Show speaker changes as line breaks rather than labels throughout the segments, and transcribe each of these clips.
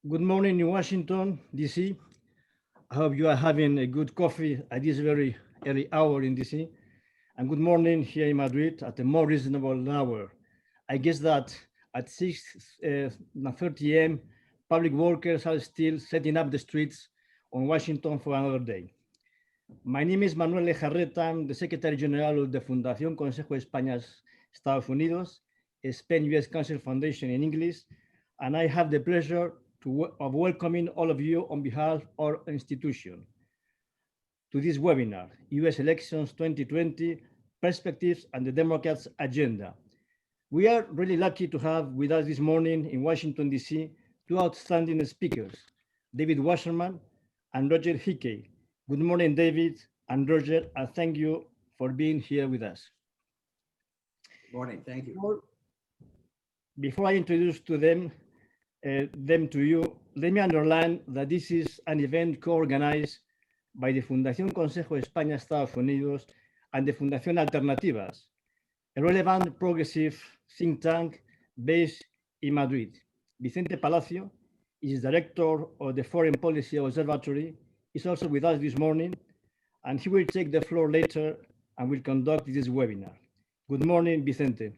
Good morning in Washington, D.C. I hope you are having a good coffee at this very early hour in D.C. And good morning here in Madrid at a more reasonable hour. I guess that at 6:30 a.m., public workers are still setting up the streets on Washington for another day. My name is Manuel Lejarreta. I'm the Secretary General of the Fundación Consejo España, Estados Unidos, a Spain-US Council Foundation in English, and I have the pleasure of welcoming all of you on behalf of our institution to this webinar, US Elections 2020, Perspectives and the Democrats' Agenda. We are really lucky to have with us this morning in Washington, D.C., two outstanding speakers, David Wasserman and Roger Hickey. Good morning, David and Roger, and thank you for being here with us.
Good morning, thank you.
Before I introduce to them to you, let me underline that this is an event co-organized by the Fundación Consejo España, Estados Unidos, and the Fundación Alternativas, a relevant progressive think tank based in Madrid. Vicente Palacio is director of the Foreign Policy Observatory, is also with us this morning, and he will take the floor later and will conduct this webinar. Good morning, Vicente.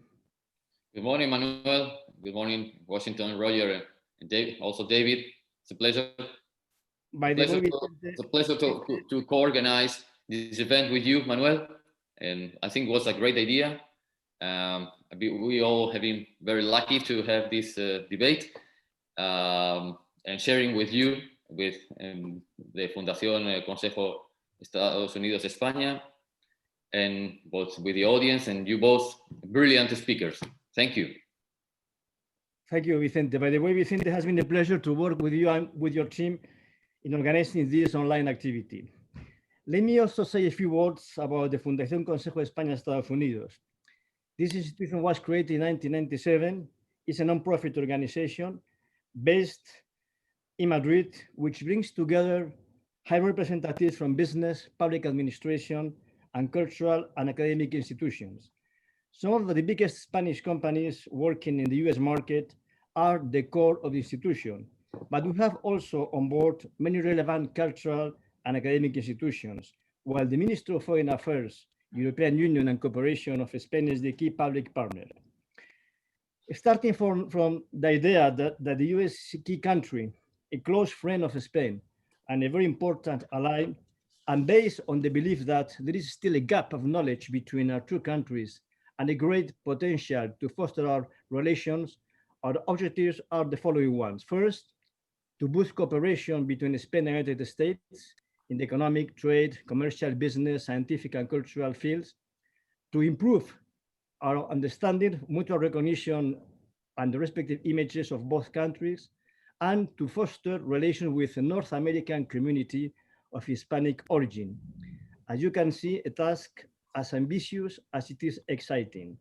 Good morning, Manuel. Good morning, Washington, Roger, and David. Also, David. It's a pleasure. It's a pleasure to co-organize this event with you, Manuel. And I think it was a great idea. We all have been very lucky to have this debate and sharing with you, with the Fundación Consejo Estados Unidos España, and both with the audience and you both brilliant speakers. Thank you.
Thank you, Vicente. By the way, Vicente, it has been a pleasure to work with you and with your team in organizing this online activity. Let me also say a few words about the Fundación Consejo España, Estados Unidos. This institution was created in 1997. It's a non-profit organization based in Madrid, which brings together high representatives from business, public administration, and cultural and academic institutions. Some of the biggest Spanish companies working in the US market are the core of the institution, but we have also on board many relevant cultural and academic institutions, while the Ministry of Foreign Affairs, European Union and Cooperation of Spain is the key public partner. Starting from the idea that the US is a key country, a close friend of Spain, and a very important ally, and based on the belief that there is still a gap of knowledge between our two countries and a great potential to foster our relations, our objectives are the following ones. First, to boost cooperation between Spain and the United States in the economic, trade, commercial, business, scientific, and cultural fields. To improve our understanding, mutual recognition, and the respective images of both countries, and to foster relations with the North American community of Hispanic origin. As you can see, a task as ambitious as it is exciting.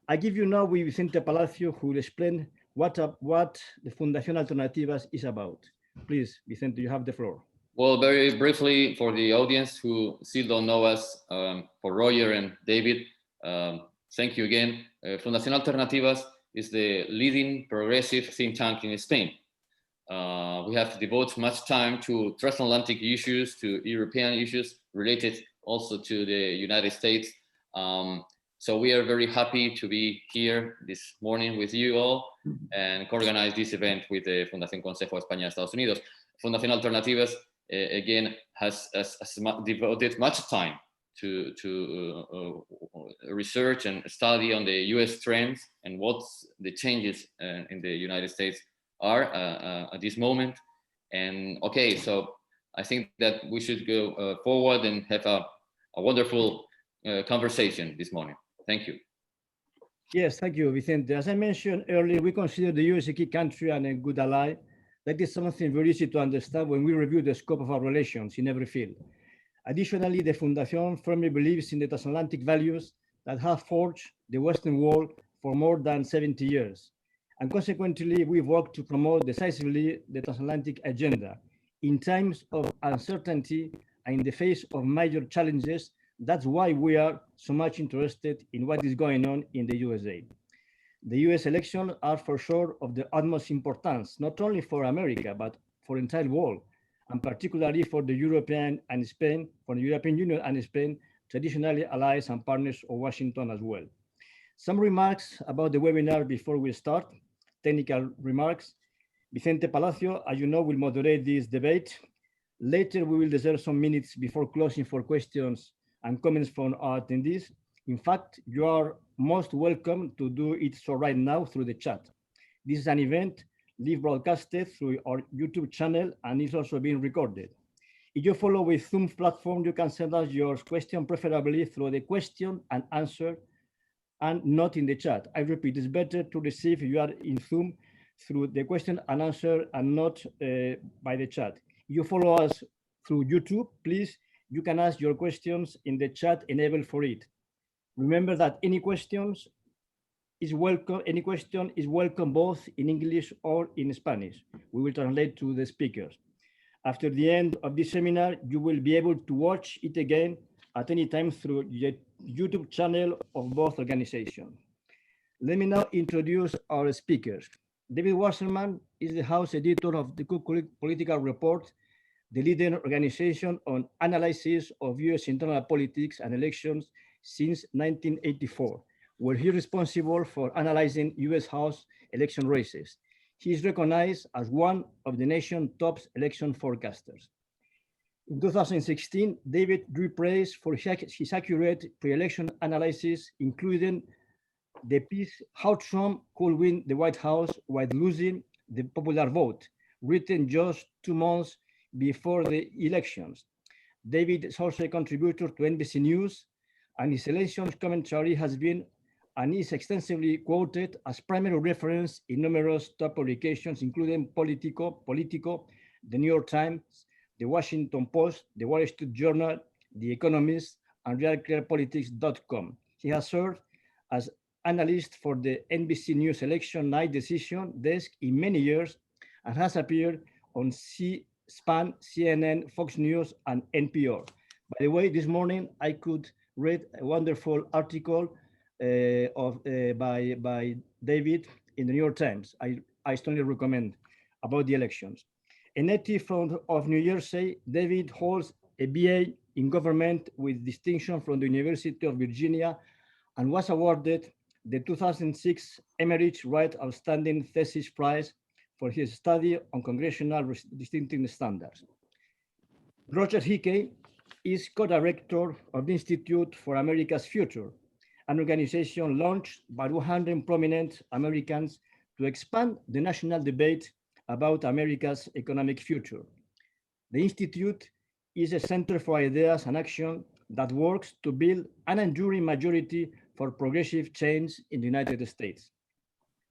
I give you now with Vicente Palacio, who will explain what the Fundación Alternativas is about. Please, Vicente, you have the floor.
Well, very briefly for the audience who still don't know us, for Roger and David, thank you again. Fundación Alternativas is the leading progressive think tank in Spain. We have to devote much time to transatlantic issues, to European issues related also to the United States. So we are very happy to be here this morning with you all and co-organize this event with the Fundación Consejo España, Estados Unidos. Fundación Alternativas, again, has devoted much time to research and study on the US trends and what the changes in the United States are at this moment. And okay, so I think that we should go forward and have a wonderful conversation this morning. Thank you.
Yes, thank you, Vicente. As I mentioned earlier, we consider the US a key country and a good ally. That is something very easy to understand when we review the scope of our relations in every field. Additionally, the Fundación firmly believes in the transatlantic values that have forged the Western world for more than 70 years. And consequently, we work to promote decisively the transatlantic agenda in times of uncertainty and in the face of major challenges. That's why we are so much interested in what is going on in the USA. The US elections are for sure of the utmost importance, not only for America, but for the entire world, and particularly for the European and Spain, for the European Union and Spain, traditionally allies and partners of Washington as well. Some remarks about the webinar before we start, technical remarks. Vicente Palacio, as you know, will moderate this debate. Later, we will reserve some minutes before closing for questions and comments from our attendees. In fact, you are most welcome to do it so right now through the chat. This is an event live broadcasted through our YouTube channel and is also being recorded. If you follow with Zoom platform, you can send us your question preferably through the question and answer and not in the chat. I repeat, it's better to receive if you are in Zoom through the question and answer and not by the chat. If you follow us through YouTube, please, you can ask your questions in the chat enabled for it. Remember that any question is welcome both in English or in Spanish. We will translate to the speakers. After the end of this seminar, you will be able to watch it again at any time through the YouTube channel of both organizations. Let me now introduce our speakers. David Wasserman is the house editor of the Cook Political Report, the leading organization on analysis of US internal politics and elections since 1984, where he is responsible for analyzing US House election races. He is recognized as one of the nation's top election forecasters. In 2016, David drew praise for his accurate pre-election analysis, including the piece, How Trump Could Win the White House While Losing the Popular Vote, written just 2 months before the elections. David is also a contributor to NBC News, and his elections commentary has been and is extensively quoted as primary reference in numerous top publications, including Politico, The New York Times, The Washington Post, The Wall Street Journal, The Economist, and realclearpolitics.com. He has served as analyst for the NBC News election night decision desk in many years and has appeared on C-SPAN, CNN, Fox News, and NPR. By the way, this morning I could read a wonderful article by David in the New York Times. I strongly recommend about the elections. A native of New Jersey, David holds a BA in government with distinction from the University of Virginia and was awarded the 2006 Emerich Wright Outstanding Thesis Prize for his study on congressional distinctive standards. Roger Hickey is co-director of the Institute for America's Future, an organization launched by 100 prominent Americans to expand the national debate about America's economic future. The Institute is a center for ideas and action that works to build an enduring majority for progressive change in the United States.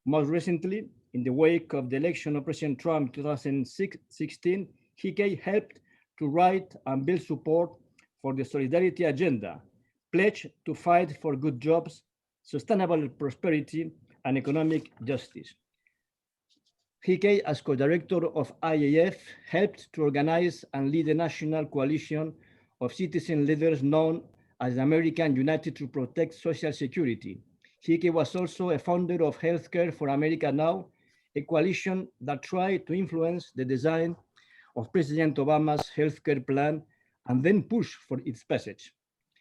Most recently, in the wake of the election of President Trump in 2016, Hickey helped to write and build support for the Solidarity Agenda, pledged to fight for good jobs, sustainable prosperity, and economic justice. Hickey, as co-director of IAF, helped to organize and lead a national coalition of citizen leaders known as the American United to Protect Social Security. Hickey was also a founder of Healthcare for America Now, a coalition that tried to influence the design of President Obama's healthcare plan and then push for its passage.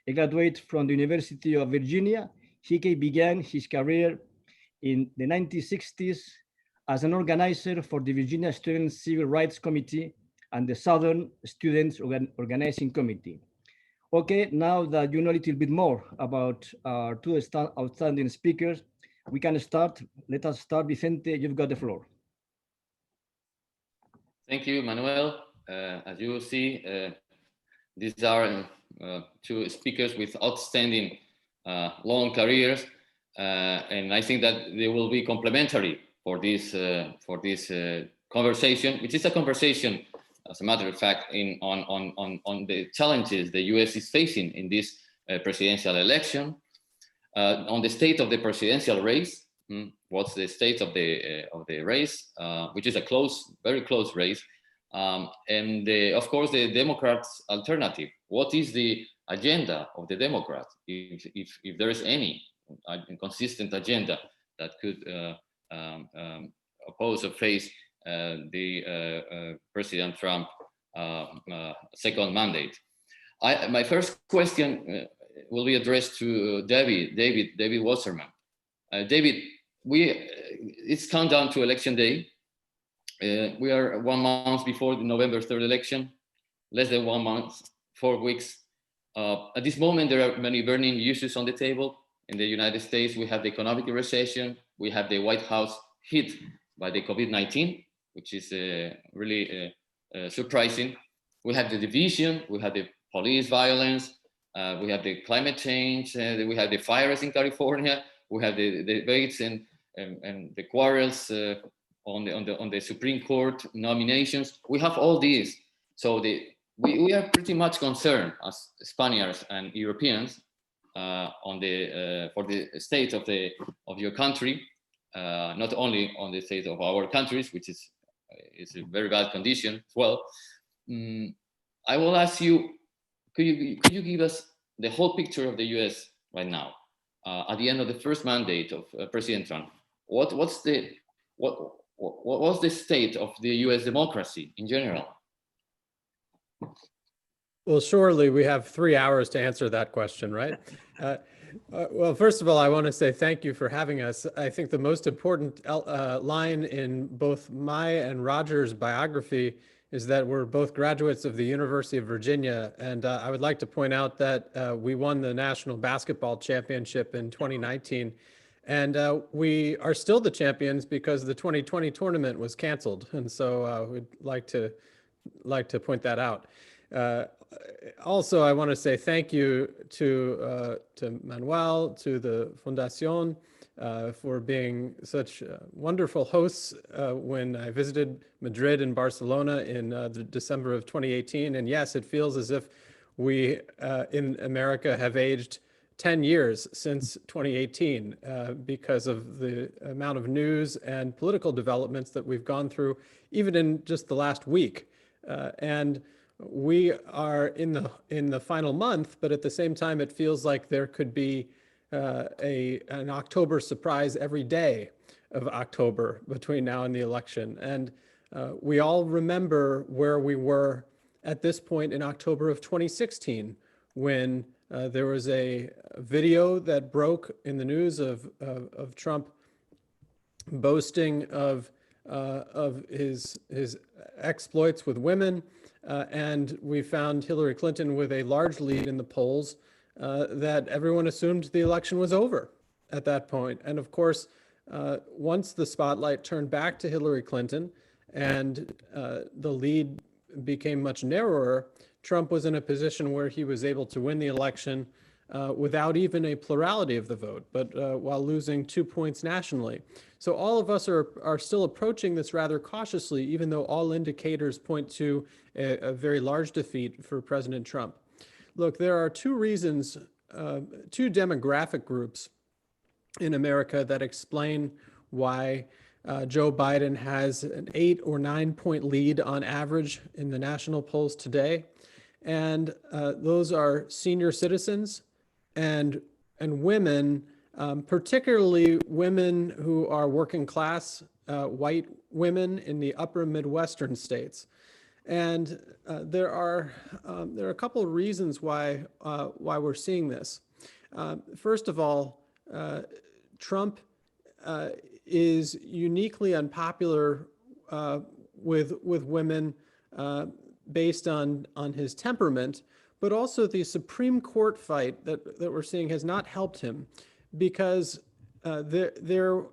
A graduate from the University of Virginia, Hickey began his career in the 1960s as an organizer for the Virginia Students Civil Rights Committee and the Southern Students Organizing Committee. Okay, now that you know a little bit more about our two outstanding speakers, we can start. Let us start. Vicente, you've got the floor.
Thank you, Manuel. As you see, these are two speakers with outstanding long careers, and I think that they will be complementary for this conversation, which is a conversation, as a matter of fact, on the challenges the U.S. is facing in this presidential election, on the state of the presidential race. What's the state of the race, which is a very close race, and of course the Democrats' alternative. What is the agenda of the Democrats, if there is any consistent agenda that could oppose or face the President Trump second mandate. My first question will be addressed to David Wasserman. David, it's countdown to election day. We are 1 month before the November 3rd election, less than 1 month, 4 weeks. At this moment, there are many burning issues on the table. In the United States, we have the economic recession. We have the White House hit by the COVID-19, which is really surprising. We have the division, we have the police violence, we have the climate change, we have the fires in California, we have the debates and the quarrels on the Supreme Court nominations. We have all these. So we are pretty much concerned as Spaniards and Europeans for the state of your country, not only on the state of our countries, which is a very bad condition as well. I will ask you, could you give us the whole picture of the U.S. right now, at the end of the first mandate of President Trump? What's the state of the U.S. democracy in general?
Well, surely we have 3 hours to answer that question, right? Well, first of all, I want to say thank you for having us. I think the most important line in both my and Roger's biography is that we're both graduates of the University of Virginia. And I would like to point out that we won the National Basketball Championship in 2019. And we are still the champions because the 2020 tournament was canceled. And so we'd like to point that out. Also, I want to say thank you to Manuel, to the Fundación, for being such wonderful hosts when I visited Madrid and Barcelona in December of 2018. And yes, it feels as if we in America have aged 10 years since 2018 because of the amount of news and political developments that we've gone through, even in just the last week. And we are in the final month, but at the same time, it feels like there could be an October surprise every day of October between now and the election. And we all remember where we were at this point in October of 2016, when there was a video that broke in the news of Trump boasting of his exploits with women. And we found Hillary Clinton with a large lead in the polls that everyone assumed the election was over at that point. And of course, once the spotlight turned back to Hillary Clinton and the lead became much narrower, Trump was in a position where he was able to win the election without even a plurality of the vote, but while losing 2 points nationally. So all of us are still approaching this rather cautiously, even though all indicators point to a very large defeat for President Trump. Look, there are two reasons, two demographic groups in America that explain why Joe Biden has an 8 or 9 point lead on average in the national polls today. And those are senior citizens and women, particularly women who are working class, white women in the upper Midwestern states. And there are a couple of reasons why we're seeing this. First of all, Trump is uniquely unpopular with women based on his temperament, but also the Supreme Court fight that we're seeing has not helped him, because there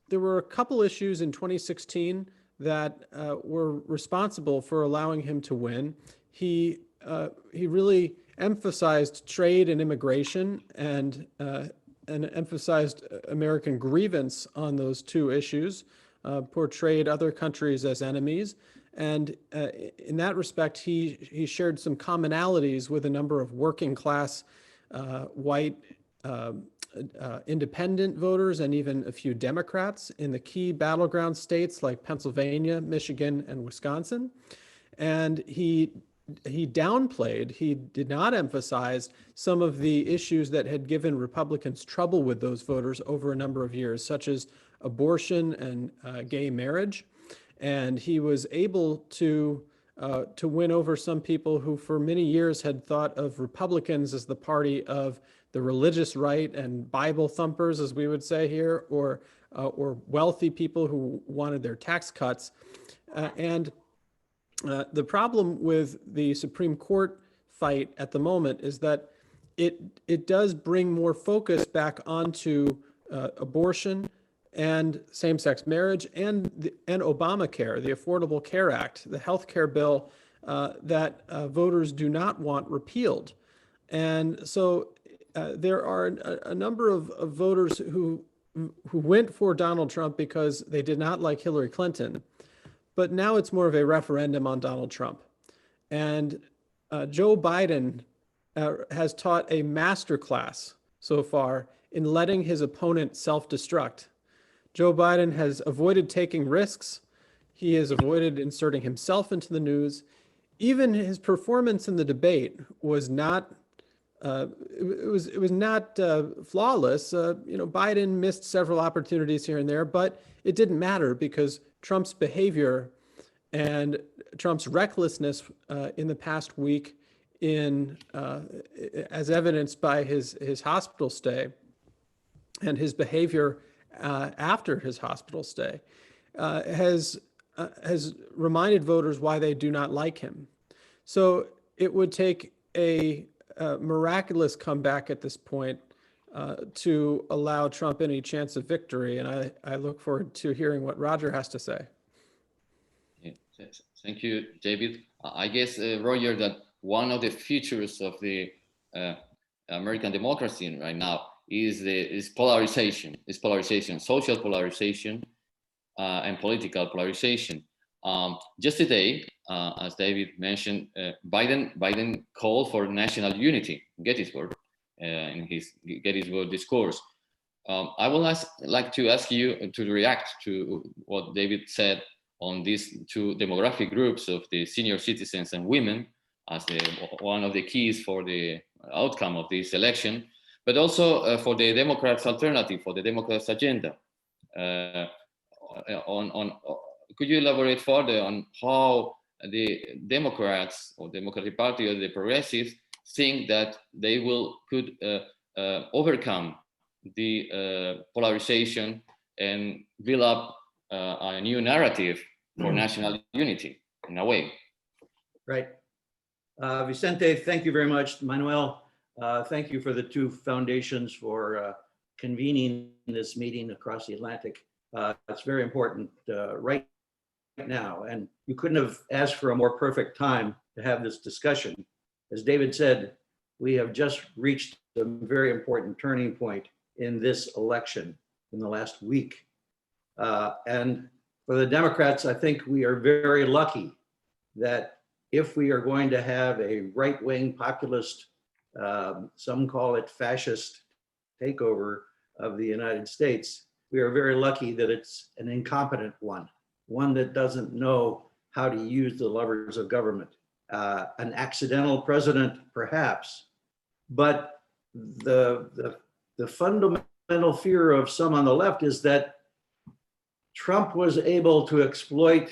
were a couple issues in 2016 that were responsible for allowing him to win. He really emphasized trade and immigration and emphasized American grievance on those two issues, portrayed other countries as enemies. And in that respect, he shared some commonalities with a number of working class white independent voters and even a few Democrats in the key battleground states like Pennsylvania, Michigan, and Wisconsin. And he downplayed, he did not emphasize some of the issues that had given Republicans trouble with those voters over a number of years, such as abortion and gay marriage. And he was able to win over some people who for many years had thought of Republicans as the party of the religious right and Bible thumpers, as we would say here, or wealthy people who wanted their tax cuts. The problem with the Supreme Court fight at the moment is that it does bring more focus back onto abortion and same-sex marriage and Obamacare, the Affordable Care Act, the health care bill that voters do not want repealed. And so there are a number of voters who went for Donald Trump because they did not like Hillary Clinton. But now it's more of a referendum on Donald Trump. And Joe Biden has taught a masterclass so far in letting his opponent self-destruct. Joe Biden has avoided taking risks. He has avoided inserting himself into the news. Even his performance in the debate was not it was not flawless. Biden missed several opportunities here and there, but it didn't matter because Trump's behavior and Trump's recklessness in the past week, as evidenced by his hospital stay and his behavior after his hospital stay, has reminded voters why they do not like him. So it would take a miraculous comeback at this point to allow Trump any chance of victory. And I look forward to hearing what Roger has to say.
Yeah, thank you, David. I guess, Roger, that one of the features of the American democracy right now is polarization, social polarization and political polarization. Just today, as David mentioned, Biden called for national unity in Gettysburg in his Gettysburg discourse. I would like to ask you to react to what David said on these two demographic groups of the senior citizens and women as one of the keys for the outcome of this election, but also for the Democrats' alternative, for the Democrats' agenda. Could you elaborate further on how the Democrats or Democratic Party or the progressives think that they could overcome the polarization and build up a new narrative for national unity in a way?
Right. Vicente, thank you very much. Manuel, thank you for the two foundations for convening this meeting across the Atlantic. It's very important right now, and you couldn't have asked for a more perfect time to have this discussion. As David said, we have just reached a very important turning point in this election in the last week. And for the Democrats, I think we are very lucky that if we are going to have a right-wing populist, some call it fascist takeover of the United States, we are very lucky that it's an incompetent one that doesn't know how to use the levers of government. An accidental president, perhaps, but the fundamental fear of some on the left is that Trump was able to exploit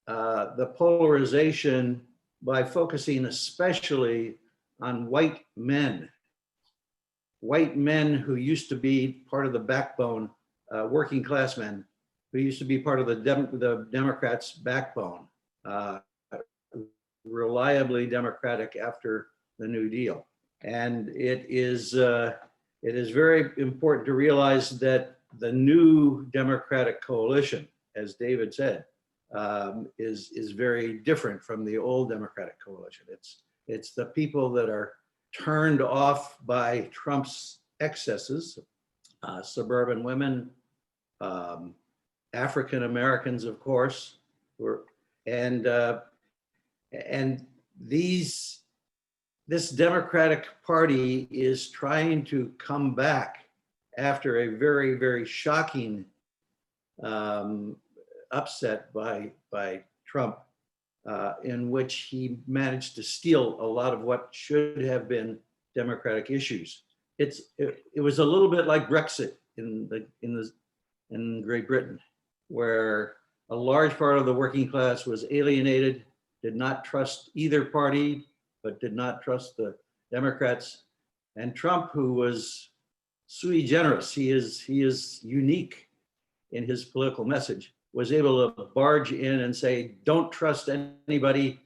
the polarization by focusing especially on white men who used to be part of the backbone, working class men who used to be part of the Democrats' backbone, reliably Democratic after the New Deal. And it is very important to realize that the new Democratic coalition, as David said, is very different from the old Democratic coalition. It's the people that are turned off by Trump's excesses, suburban women, African Americans, of course, and this Democratic Party is trying to come back after a very, very shocking upset by Trump in which he managed to steal a lot of what should have been democratic issues. It was a little bit like Brexit in Great Britain, where a large part of the working class was alienated, did not trust either party, but did not trust the Democrats. And Trump, who was sui generis, he is unique in his political message, was able to barge in and say, don't trust anybody.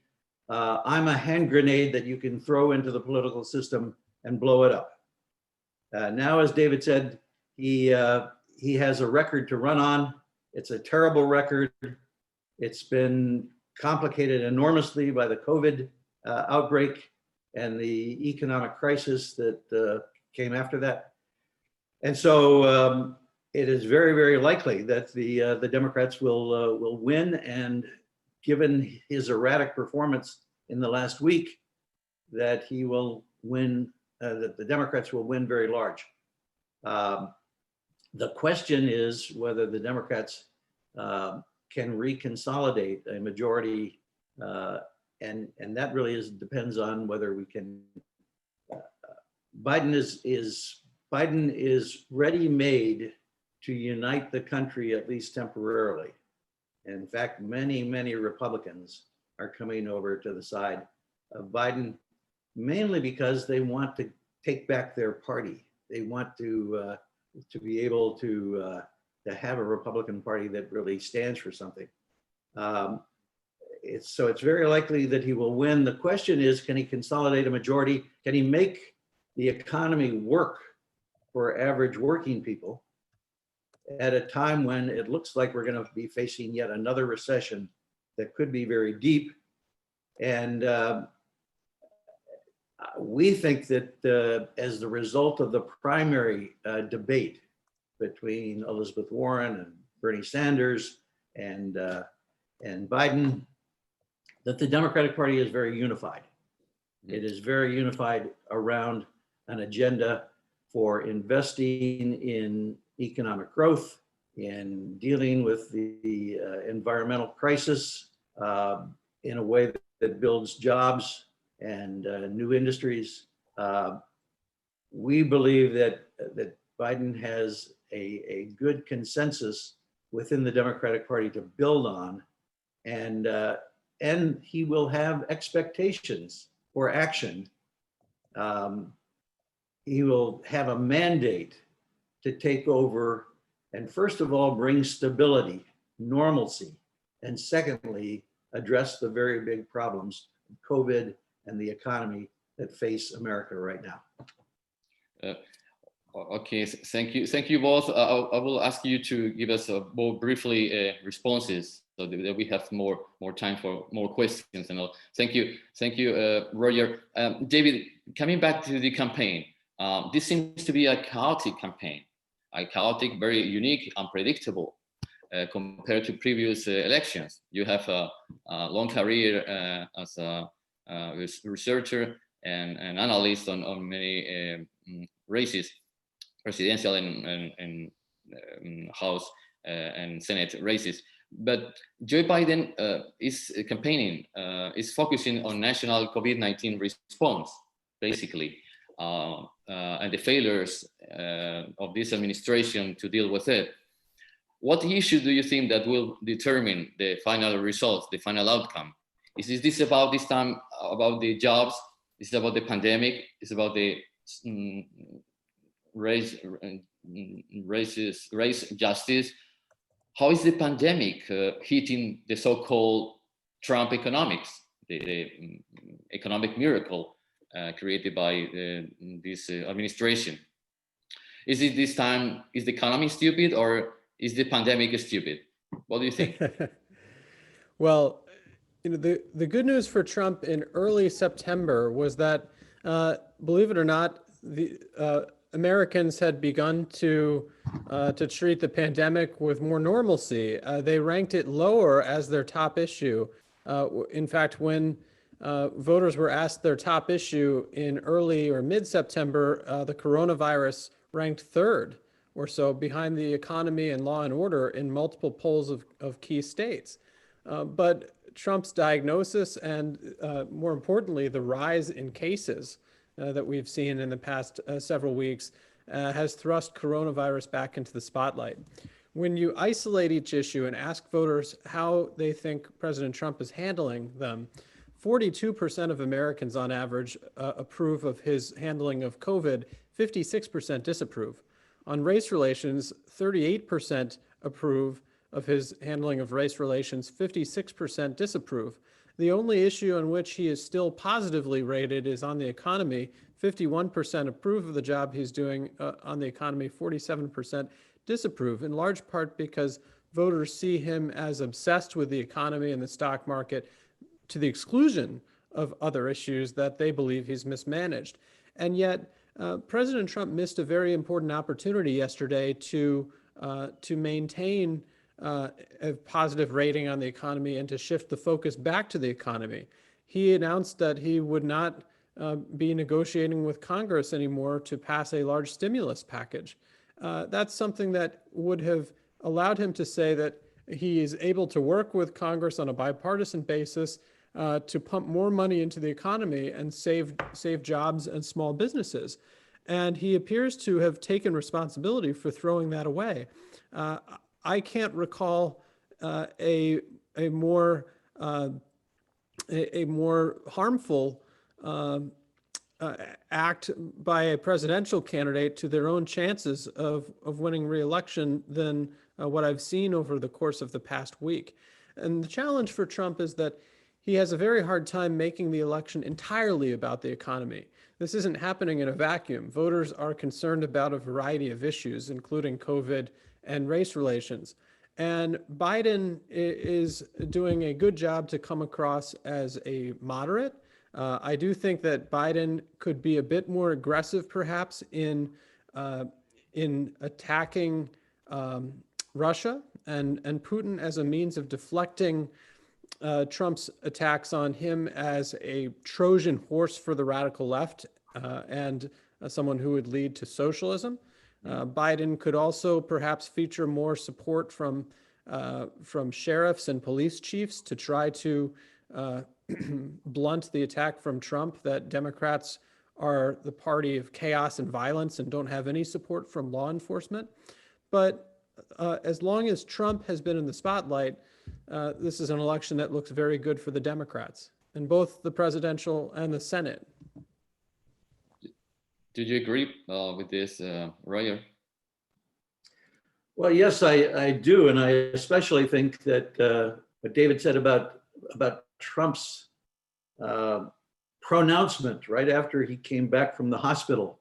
I'm a hand grenade that you can throw into the political system and blow it up. Now, as David said, he has a record to run on. It's a terrible record. It's been complicated enormously by the COVID outbreak and the economic crisis that came after that. And so it is very, very likely that the Democrats will win. And given his erratic performance in the last week, that he will win, that the Democrats will win very large. The question is whether the Democrats can reconsolidate a majority, and that really depends on whether we can. Biden is ready-made to unite the country, at least temporarily. In fact, many Republicans are coming over to the side of Biden, mainly because they want to take back their party. They want to be able to have a Republican Party that really stands for something. So it's very likely that he will win. The question is, can he consolidate a majority? Can he make the economy work for average working people at a time when it looks like we're going to be facing yet another recession that could be very deep? And we think that as the result of the primary debate between Elizabeth Warren and Bernie Sanders and Biden, that the Democratic Party is very unified. It is very unified around an agenda for investing in economic growth, in dealing with the environmental crisis in a way that builds jobs and new industries. We believe that Biden has a good consensus within the Democratic Party to build on, and he will have expectations for action. He will have a mandate to take over and, first of all, bring stability, normalcy, and secondly, address the very big problems of COVID and the economy that face America right now.
Okay, thank you both. I will ask you to give us more briefly responses so that we have more time for more questions and all. Thank you, Roger. David, coming back to the campaign, this seems to be a chaotic campaign, chaotic, very unique, unpredictable compared to previous elections. You have a long career as a researcher and analyst on many races, presidential and House and Senate races. But Joe Biden is campaigning, is focusing on national COVID-19 response, basically, and the failures of this administration to deal with it. What issue do you think that will determine the final results, the final outcome? Is this about this time about the jobs? Is it about the pandemic? Is it about the race justice? How is the pandemic hitting the so-called Trump economics, the economic miracle created by this administration? Is it this time, is the economy stupid or is the pandemic stupid? What do you think?
Well, the good news for Trump in early September was that, believe it or not, the Americans had begun to treat the pandemic with more normalcy. They ranked it lower as their top issue. In fact, when voters were asked their top issue in early or mid-September, the coronavirus ranked third or so behind the economy and law and order in multiple polls of key states. But Trump's diagnosis and, more importantly, the rise in cases that we've seen in the past several weeks has thrust coronavirus back into the spotlight. When you isolate each issue and ask voters how they think President Trump is handling them, 42% of Americans on average approve of his handling of COVID, 56% disapprove. On race relations, 38% approve of his handling of race relations, 56% disapprove. The only issue on which he is still positively rated is on the economy. 51% approve of the job he's doing on the economy, 47% disapprove, in large part because voters see him as obsessed with the economy and the stock market to the exclusion of other issues that they believe he's mismanaged. And yet, President Trump missed a very important opportunity yesterday to maintain a positive rating on the economy and to shift the focus back to the economy. He announced that he would not be negotiating with Congress anymore to pass a large stimulus package. That's something that would have allowed him to say that he is able to work with Congress on a bipartisan basis to pump more money into the economy and save jobs and small businesses. And he appears to have taken responsibility for throwing that away. I can't recall a more harmful act by a presidential candidate to their own chances of winning re-election than what I've seen over the course of the past week. And the challenge for Trump is that he has a very hard time making the election entirely about the economy. This isn't happening in a vacuum. Voters are concerned about a variety of issues, including COVID and race relations. And Biden is doing a good job to come across as a moderate. I do think that Biden could be a bit more aggressive, perhaps, in attacking Russia and Putin as a means of deflecting Trump's attacks on him as a Trojan horse for the radical left and someone who would lead to socialism. Biden could also perhaps feature more support from sheriffs and police chiefs to try to blunt the attack from Trump that Democrats are the party of chaos and violence and don't have any support from law enforcement. But as long as Trump has been in the spotlight, this is an election that looks very good for the Democrats in both the presidential and the Senate.
Do you agree with this, Roger?
Well, yes, I do. And I especially think that what David said about Trump's pronouncement right after he came back from the hospital,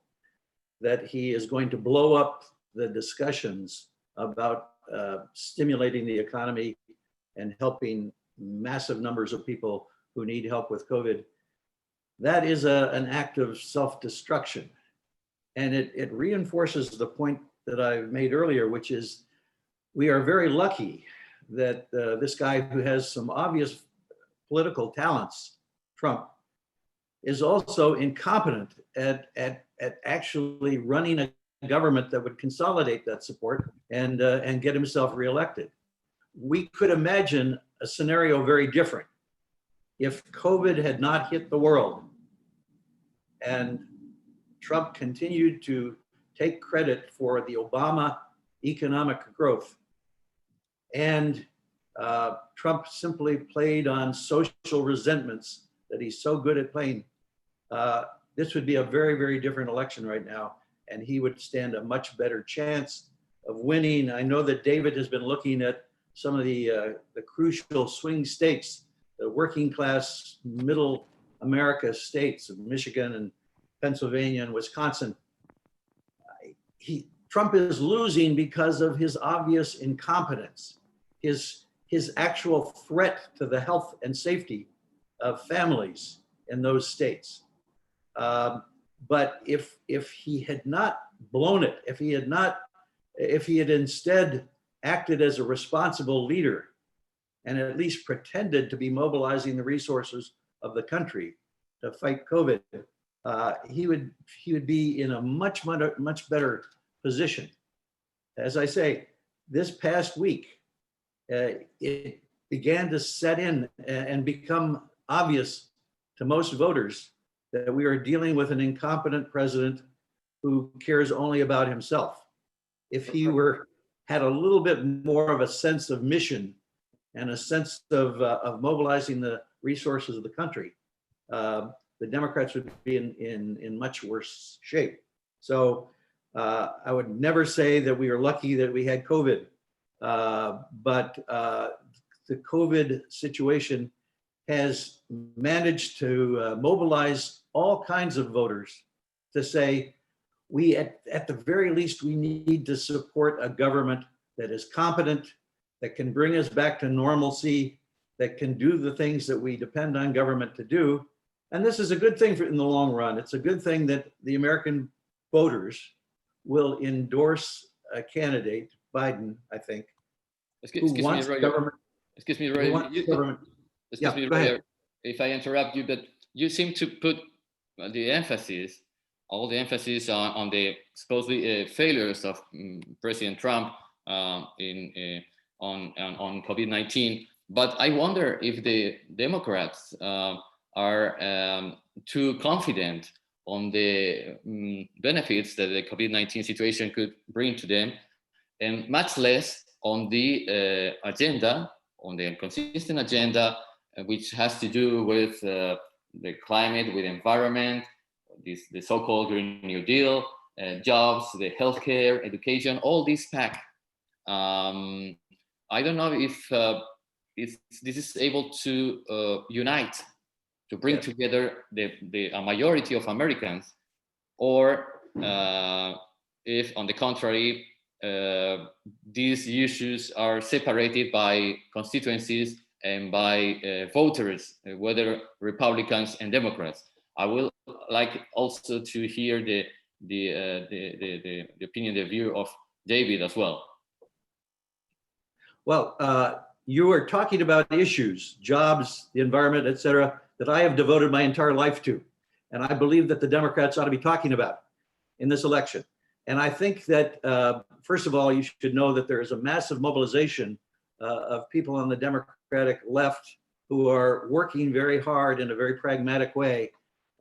that he is going to blow up the discussions about stimulating the economy and helping massive numbers of people who need help with COVID. That is an act of self-destruction. And it reinforces the point that I made earlier, which is we are very lucky that this guy who has some obvious political talents, Trump, is also incompetent at actually running a government that would consolidate that support and get himself reelected. We could imagine a scenario very different if COVID had not hit the world and Trump continued to take credit for the Obama economic growth, and Trump simply played on social resentments that he's so good at playing. This would be a very, very different election right now, and he would stand a much better chance of winning. I know that David has been looking at some of the crucial swing states, the working class, middle America states of Michigan and Pennsylvania and Wisconsin. Trump is losing because of his obvious incompetence, his actual threat to the health and safety of families in those states. But if he had not blown it, if he had instead acted as a responsible leader and at least pretended to be mobilizing the resources of the country to fight COVID, he would be in a much better position. As I say, this past week, it began to set in and become obvious to most voters that we are dealing with an incompetent president who cares only about himself. If he had a little bit more of a sense of mission and a sense of mobilizing the resources of the country, the Democrats would be in much worse shape. So I would never say that we are lucky that we had COVID, but the COVID situation has managed to mobilize all kinds of voters to say, we at the very least, we need to support a government that is competent, that can bring us back to normalcy, that can do the things that we depend on government to do. And this is a good thing in the long run. It's a good thing that the American voters will endorse a candidate, Biden, I think,
Excuse me, Roger.
Government.
Excuse me, Roger. Excuse me, Roger, if I interrupt you, but you seem to put the emphasis, all the emphasis on the supposedly failures of President Trump on COVID-19. But I wonder if the Democrats are too confident on the benefits that the COVID-19 situation could bring to them, and much less on the agenda, on the consistent agenda, which has to do with the climate, with environment, the so-called Green New Deal, jobs, the healthcare, education, all these pack. I don't know if this is able to unite, to bring together a majority of Americans, or if, on the contrary, these issues are separated by constituencies and by voters, whether Republicans and Democrats. I will like also to hear the opinion, the view of David as well.
Well, you are talking about issues, jobs, the environment, et cetera, that I have devoted my entire life to. And I believe that the Democrats ought to be talking about in this election. And I think that, first of all, you should know that there is a massive mobilization of people on the Democratic left who are working very hard in a very pragmatic way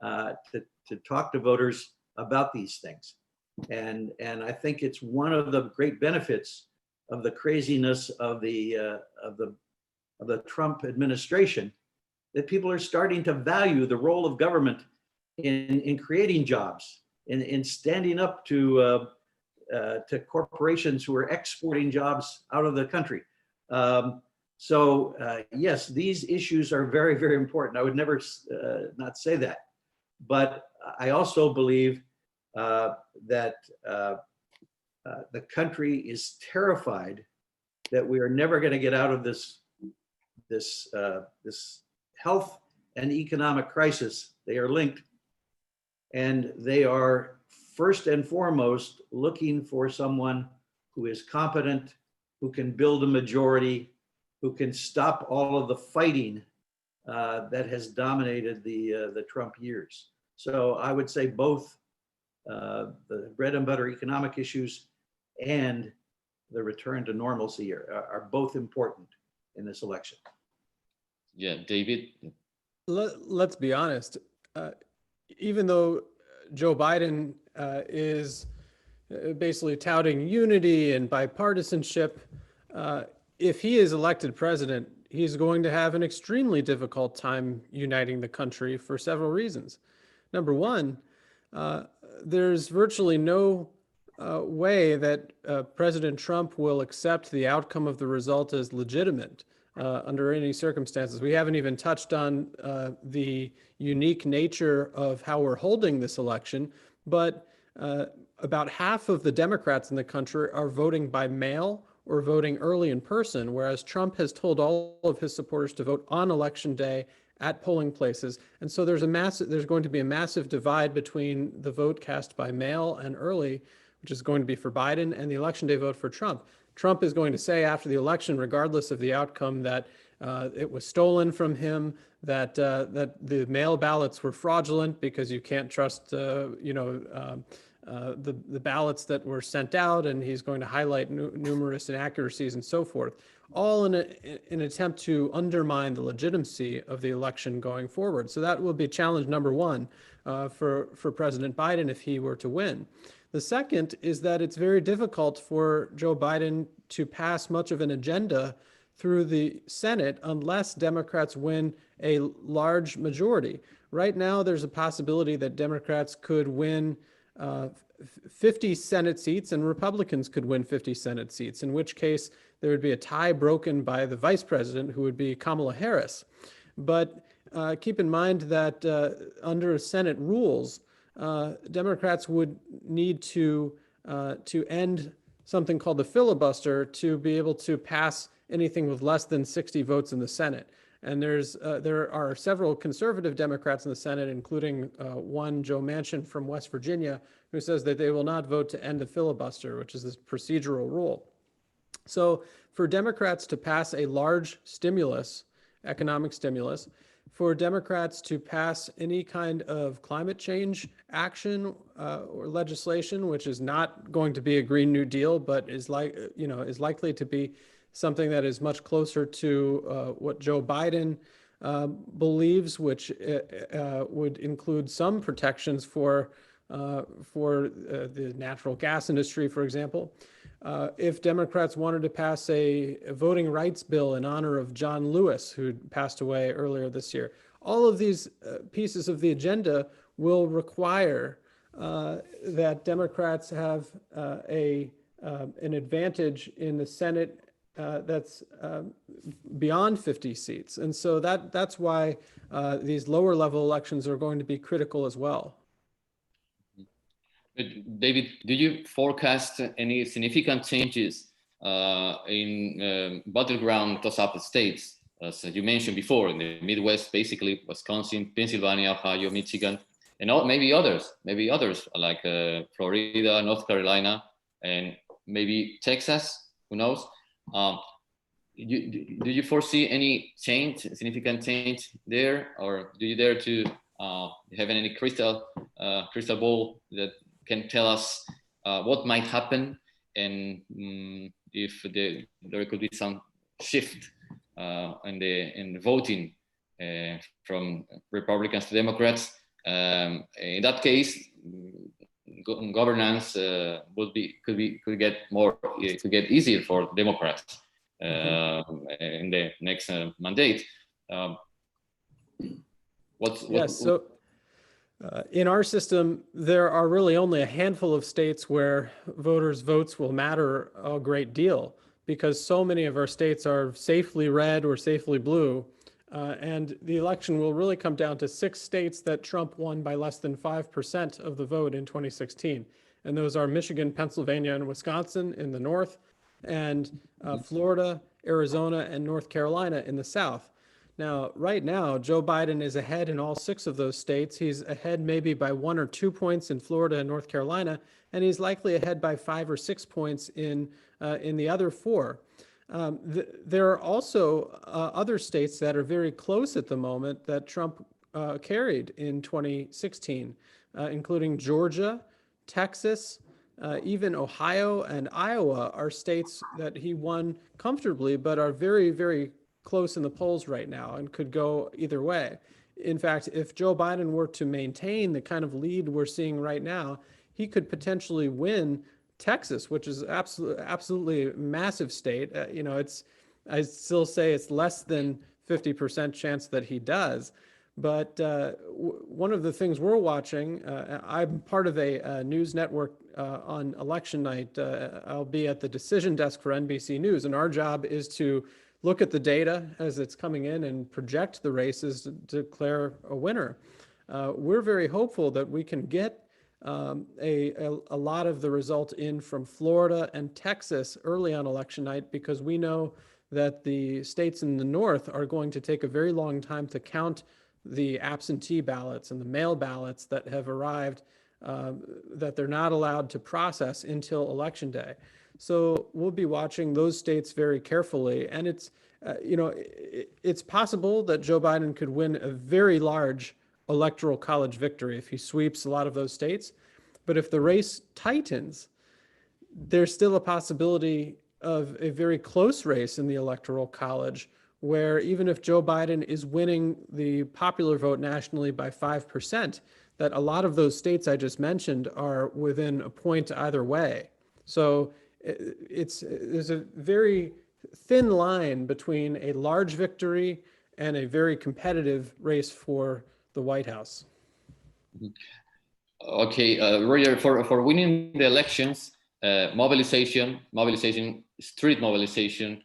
to talk to voters about these things. And I think it's one of the great benefits of the craziness of the Trump administration, that people are starting to value the role of government in creating jobs, in standing up to corporations who are exporting jobs out of the country. So yes, these issues are very, very important. I would never not say that. But I also believe that the country is terrified that we are never going to get out of this health and economic crisis. They are linked, and they are first and foremost looking for someone who is competent, who can build a majority, who can stop all of the fighting that has dominated the Trump years. So I would say both the bread and butter economic issues and the return to normalcy are both important in this election.
Yeah, David?
Let's be honest. Even though Joe Biden is basically touting unity and bipartisanship, if he is elected president, he's going to have an extremely difficult time uniting the country for several reasons. Number one, there's virtually no way that President Trump will accept the outcome of the result as legitimate under any circumstances. We haven't even touched on the unique nature of how we're holding this election, but about half of the Democrats in the country are voting by mail or voting early in person, whereas Trump has told all of his supporters to vote on election day at polling places. And so there's going to be a massive divide between the vote cast by mail and early, which is going to be for Biden, and the election day vote for Trump. Trump is going to say after the election, regardless of the outcome, that it was stolen from him, that the mail ballots were fraudulent because you can't trust the ballots that were sent out, and he's going to highlight numerous inaccuracies and so forth, all in an attempt to undermine the legitimacy of the election going forward. So that will be challenge number one for President Biden if he were to win. The second is that it's very difficult for Joe Biden to pass much of an agenda through the Senate unless Democrats win a large majority. Right now, there's a possibility that Democrats could win 50 Senate seats and Republicans could win 50 Senate seats, in which case there would be a tie broken by the vice president, who would be Kamala Harris. But keep in mind that under Senate rules, Democrats would need to end something called the filibuster to be able to pass anything with less than 60 votes in the Senate. And there are several conservative Democrats in the Senate, including one, Joe Manchin from West Virginia, who says that they will not vote to end the filibuster, which is this procedural rule. So for Democrats to pass a large stimulus, economic stimulus, for Democrats to pass any kind of climate change action or legislation, which is not going to be a Green New Deal, but is likely to be something that is much closer to what Joe Biden believes, which would include some protections for the natural gas industry, for example. If Democrats wanted to pass a voting rights bill in honor of John Lewis, who passed away earlier this year, all of these pieces of the agenda will require that Democrats have an advantage in the Senate that's beyond 50 seats. And so that's why these lower level elections are going to be critical as well.
David, do you forecast any significant changes in battleground toss-up states, as you mentioned before, in the Midwest, basically Wisconsin, Pennsylvania, Ohio, Michigan, and maybe others like Florida, North Carolina, and maybe Texas, who knows? Do you foresee any significant change there, or do you dare to have any crystal ball that can tell us what might happen, and if there could be some shift in the voting from Republicans to Democrats? In that case, governance could get easier for Democrats in the next mandate.
In our system, there are really only a handful of states where voters' votes will matter a great deal, because so many of our states are safely red or safely blue. And the election will really come down to 6 states that Trump won by less than 5% of the vote in 2016. And those are Michigan, Pennsylvania, and Wisconsin in the north, and Florida, Arizona, and North Carolina in the south. Now, right now, Joe Biden is ahead in all 6 of those states. He's ahead maybe by 1 or 2 points in Florida and North Carolina, and he's likely ahead by 5 or 6 points in the other 4. There are also other states that are very close at the moment that Trump carried in 2016, including Georgia, Texas, even Ohio and Iowa are states that he won comfortably, but are very, very close in the polls right now and could go either way. In fact, if Joe Biden were to maintain the kind of lead we're seeing right now, he could potentially win Texas, which is absolutely massive state. I still say it's less than 50% chance that he does. But one of the things we're watching, I'm part of a news network on election night. I'll be at the decision desk for NBC News, and our job is to look at the data as it's coming in and project the races to declare a winner. We're very hopeful that we can get a lot of the result in from Florida and Texas early on election night, because we know that the states in the north are going to take a very long time to count the absentee ballots and the mail ballots that have arrived that they're not allowed to process until election day. So we'll be watching those states very carefully. And it's possible that Joe Biden could win a very large electoral college victory if he sweeps a lot of those states. But if the race tightens, there's still a possibility of a very close race in the Electoral College, where even if Joe Biden is winning the popular vote nationally by 5%, that a lot of those states I just mentioned are within a point either way. So there's a very thin line between a large victory and a very competitive race for the White House.
Okay, Roger, for winning the elections, mobilization, street mobilization,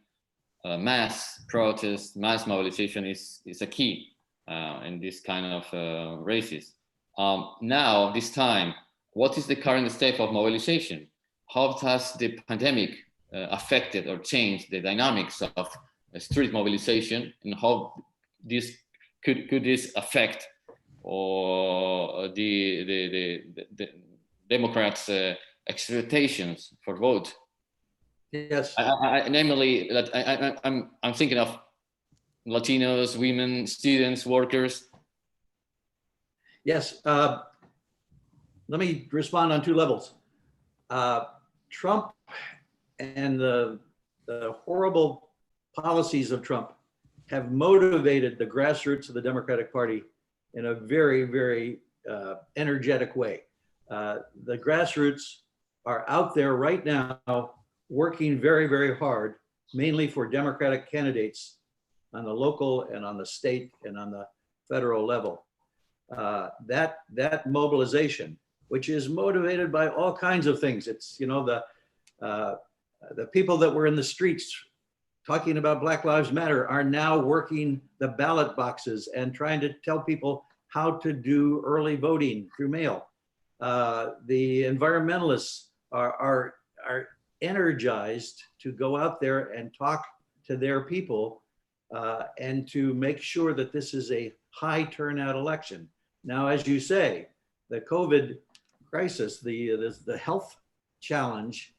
mass protest, mass mobilization is a key in this kind of races. Now, this time, what is the current state of mobilization? How has the pandemic affected or changed the dynamics of street mobilization, and how this could this affect or the Democrats' expectations for vote?
Yes.
Namely, that I'm thinking of Latinos, women, students, workers.
Yes. Let me respond on two levels. Trump and the horrible policies of Trump have motivated the grassroots of the Democratic Party in a very, very energetic way. The grassroots are out there right now working very, very hard, mainly for Democratic candidates on the local and on the state and on the federal level. That mobilization, which is motivated by all kinds of things. It's, you know, the people that were in the streets talking about Black Lives Matter are now working the ballot boxes and trying to tell people how to do early voting through mail. The environmentalists are energized to go out there and talk to their people and to make sure that this is a high turnout election. Now, as you say, the COVID crisis, the health challenge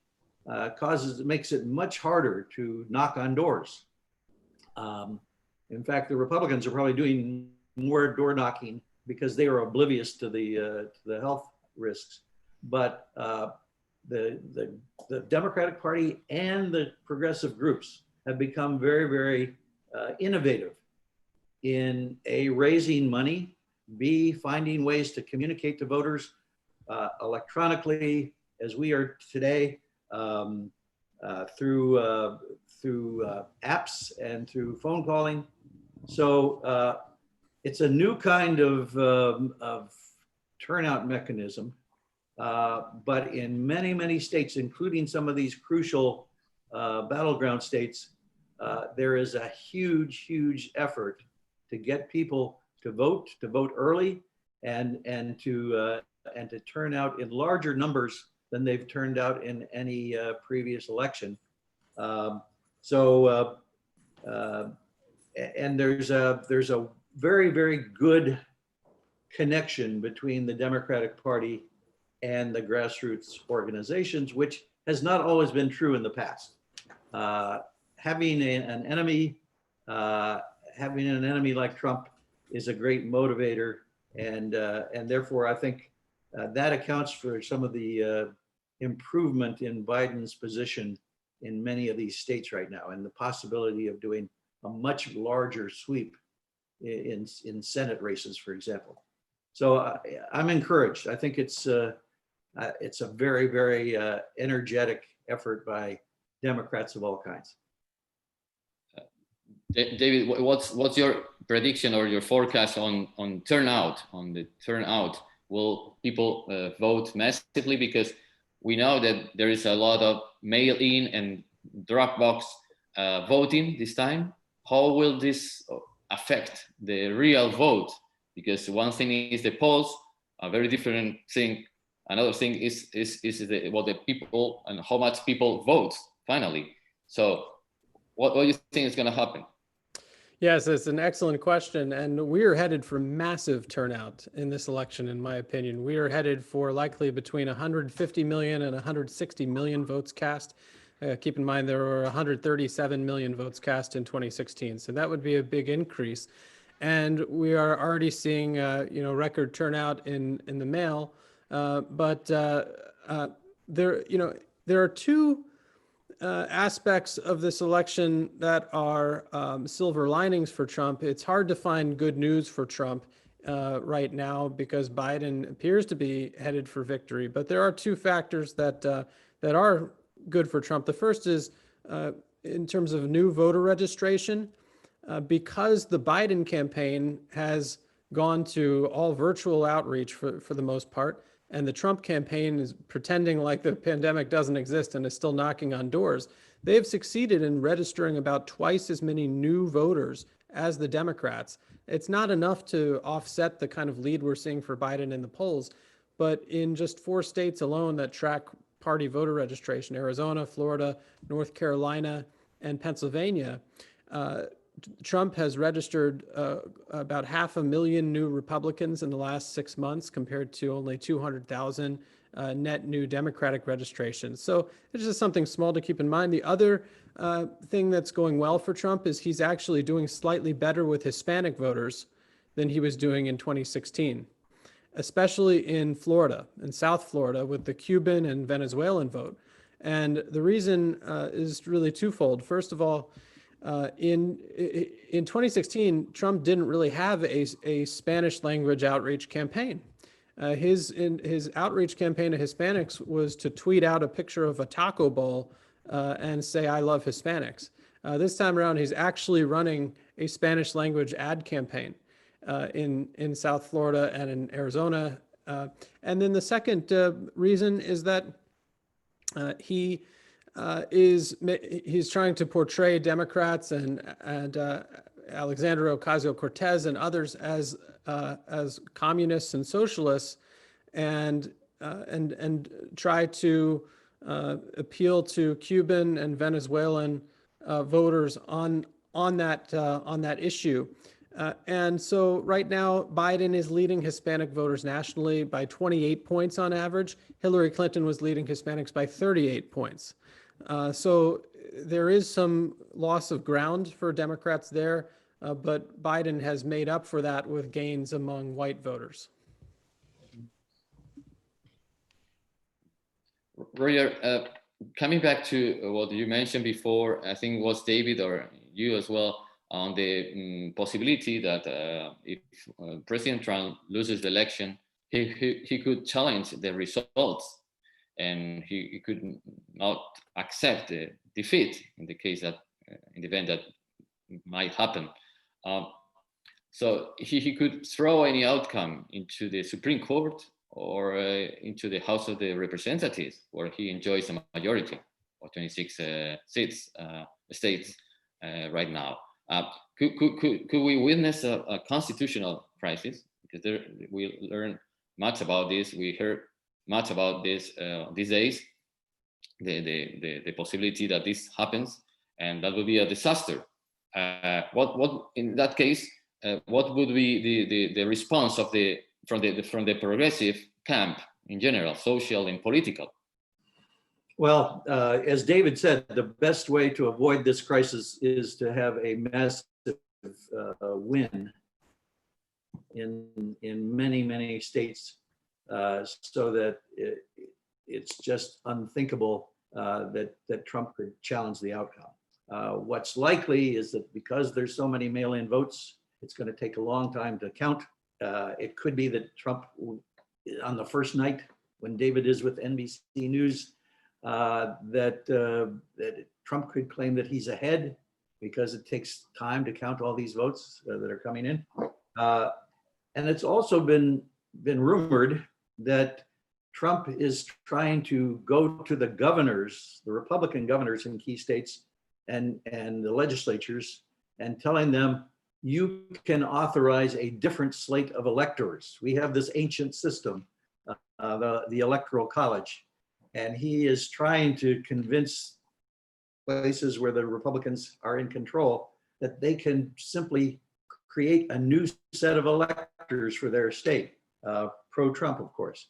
makes it much harder to knock on doors. In fact, the Republicans are probably doing more door knocking because they are oblivious to the health risks. But the Democratic Party and the progressive groups have become very, very innovative in A, raising money, B, finding ways to communicate to voters electronically, as we are today, through apps and through phone calling. So it's a new kind of turnout mechanism, but in many, many states, including some of these crucial battleground states, there is a huge, huge effort to get people to vote early, and to turn out in larger numbers than they've turned out in any previous election. And there's a very, very good connection between the Democratic Party and the grassroots organizations, which has not always been true in the past. Having an enemy like Trump is a great motivator, and therefore I think that accounts for some of the improvement in Biden's position in many of these states right now, and the possibility of doing a much larger sweep in Senate races, for example. So I'm encouraged. I think it's a very, very energetic effort by Democrats of all kinds.
David, what's your prediction or your forecast on turnout? On the turnout, will people vote massively? Because we know that there is a lot of mail-in and drop box voting this time. How will this affect the real vote? Because one thing is the polls, a very different thing. Another thing is what the people and how much people vote finally. So what do you think is going to happen?
Yes, it's an excellent question. And we are headed for massive turnout in this election, in my opinion. We are headed for likely between 150 million and 160 million votes cast. Keep in mind, there were 137 million votes cast in 2016. So that would be a big increase. And we are already seeing record turnout in the mail. There are two aspects of this election that are silver linings for Trump. It's hard to find good news for Trump right now because Biden appears to be headed for victory. But there are two factors that are good for Trump. The first is in terms of new voter registration, because the Biden campaign has gone to all virtual outreach for the most part, and the Trump campaign is pretending like the pandemic doesn't exist and is still knocking on doors. They have succeeded in registering about twice as many new voters as the Democrats. It's not enough to offset the kind of lead we're seeing for Biden in the polls, but in just 4 states alone that track party voter registration, Arizona, Florida, North Carolina, and Pennsylvania, Trump has registered about 500,000 new Republicans in the last 6 months compared to only 200,000 net new Democratic registrations. So it's just something small to keep in mind. The other thing that's going well for Trump is he's actually doing slightly better with Hispanic voters than he was doing in 2016, especially in Florida, in South Florida, with the Cuban and Venezuelan vote. And the reason is really twofold. First of all, in 2016, Trump didn't really have a Spanish language outreach campaign. His outreach campaign to Hispanics was to tweet out a picture of a taco bowl and say, "I love Hispanics." This time around, he's actually running a Spanish language ad campaign in South Florida and in Arizona. And then the second reason is that he's trying to portray Democrats and Alexandria Ocasio-Cortez and others as communists and socialists, and try to appeal to Cuban and Venezuelan voters on that issue. And so right now, Biden is leading Hispanic voters nationally by 28 points on average. Hillary Clinton was leading Hispanics by 38 points. So there is some loss of ground for Democrats there, but Biden has made up for that with gains among white voters.
Roger, coming back to what you mentioned before, I think it was David or you as well, on the possibility that if President Trump loses the election, he could challenge the results, and he could not accept the defeat in the case that, in the event that might happen. So he could throw any outcome into the Supreme Court or into the House of the Representatives, where he enjoys a majority of 26 states right now. Could we witness a constitutional crisis? Because we learn much about this. We heard much about this these days. The possibility that this happens, and that would be a disaster. What in that case? What would be the response of from the progressive camp in general, social and political?
Well, as David said, the best way to avoid this crisis is to have a massive win in many states, so that it's just unthinkable that Trump could challenge the outcome. What's likely is that because there's so many mail-in votes, it's going to take a long time to count. It could be that Trump, on the first night when David is with NBC News, that Trump could claim that he's ahead because it takes time to count all these votes that are coming in. And it's also been rumored that Trump is trying to go to the governors, the Republican governors in key states and the legislatures, and telling them, you can authorize a different slate of electors. We have this ancient system, the Electoral College. And he is trying to convince places where the Republicans are in control that they can simply create a new set of electors for their state, pro-Trump, of course.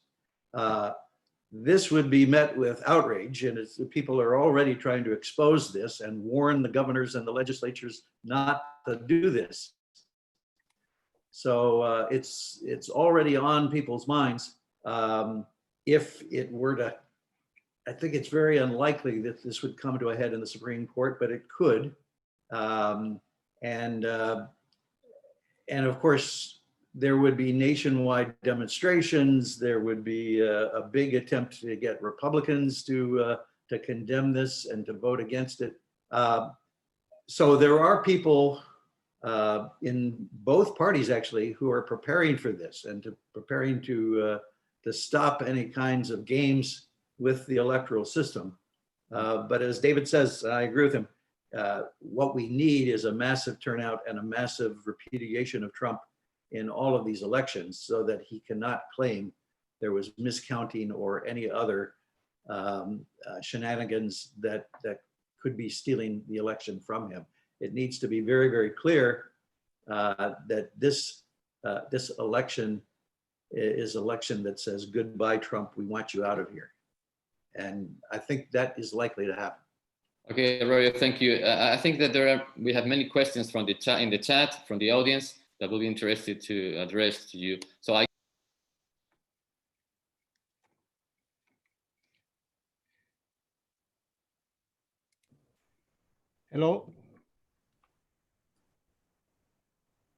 This would be met with outrage, and people are already trying to expose this and warn the governors and the legislatures not to do this. So it's already on people's minds. If it were to, I think it's very unlikely that this would come to a head in the Supreme Court, but it could. And of course, there would be nationwide demonstrations. There would be a big attempt to get Republicans to condemn this and to vote against it. So there are people in both parties actually who are preparing for this and preparing to stop any kinds of games with the electoral system. But as David says, I agree with him. What we need is a massive turnout and a massive repudiation of Trump in all of these elections so that he cannot claim there was miscounting or any other shenanigans that could be stealing the election from him. It needs to be very, very clear that this election is an election that says, goodbye, Trump, we want you out of here. And I think that is likely to happen.
Okay, Roger, thank you. I think that we have many questions from the chat, in the chat, from the audience that will be interested to address to you. So
Hello?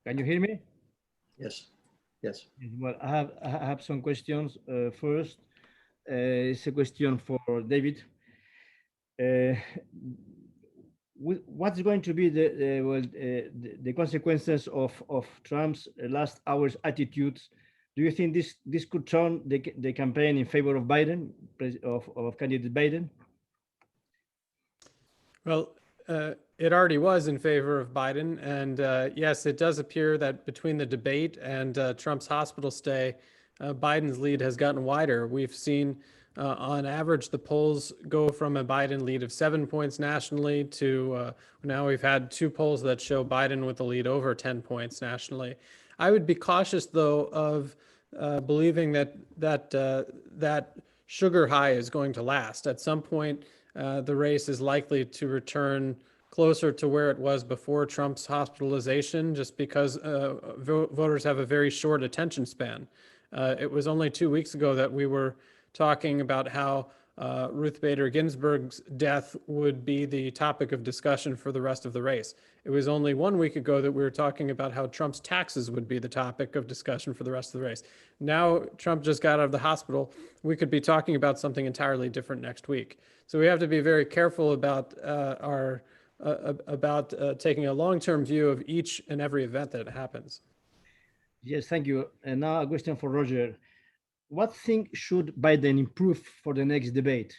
Can you hear me?
Yes, yes.
Well, I have some questions. First, it's a question for David. What's going to be the consequences of Trump's last hour's attitudes? Do you think this could turn the campaign in favor of Biden, of candidate Biden?
Well, it already was in favor of Biden. And yes, it does appear that between the debate and Trump's hospital stay, Biden's lead has gotten wider. We've seen on average, the polls go from a Biden lead of 7 points nationally to now we've had 2 polls that show Biden with a lead over 10 points nationally. I would be cautious, though, of believing that sugar high is going to last. At some point, the race is likely to return closer to where it was before Trump's hospitalization, just because voters have a very short attention span. It was only 2 weeks ago that we were talking about how Ruth Bader Ginsburg's death would be the topic of discussion for the rest of the race. It was only 1 week ago that we were talking about how Trump's taxes would be the topic of discussion for the rest of the race. Now Trump just got out of the hospital. We could be talking about something entirely different next week. So we have to be very careful about taking a long-term view of each and every event that happens.
Yes, thank you. And now a question for Roger. What thing should Biden improve for the next debate?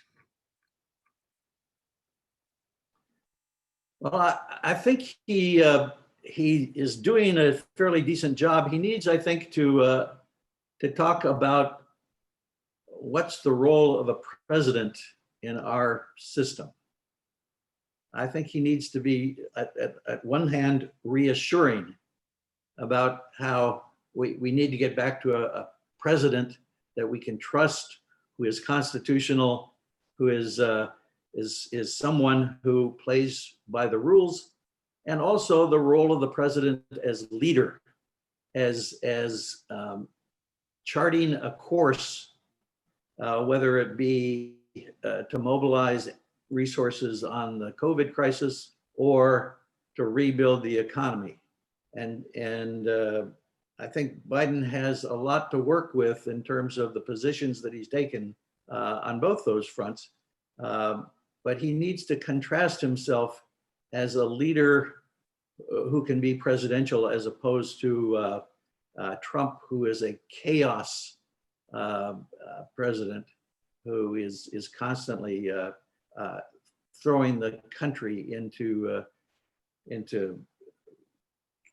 Well, I think he is doing a fairly decent job. He needs, I think, to talk about what's the role of a president in our system. I think he needs to be, at one hand, reassuring about how we need to get back to a president that we can trust, who is constitutional, who is someone who plays by the rules, and also the role of the president as leader, as charting a course, whether it be to mobilize resources on the COVID crisis or to rebuild the economy. And I think Biden has a lot to work with in terms of the positions that he's taken on both those fronts. But he needs to contrast himself as a leader who can be presidential, as opposed to Trump, who is a chaos president, who is constantly throwing the country into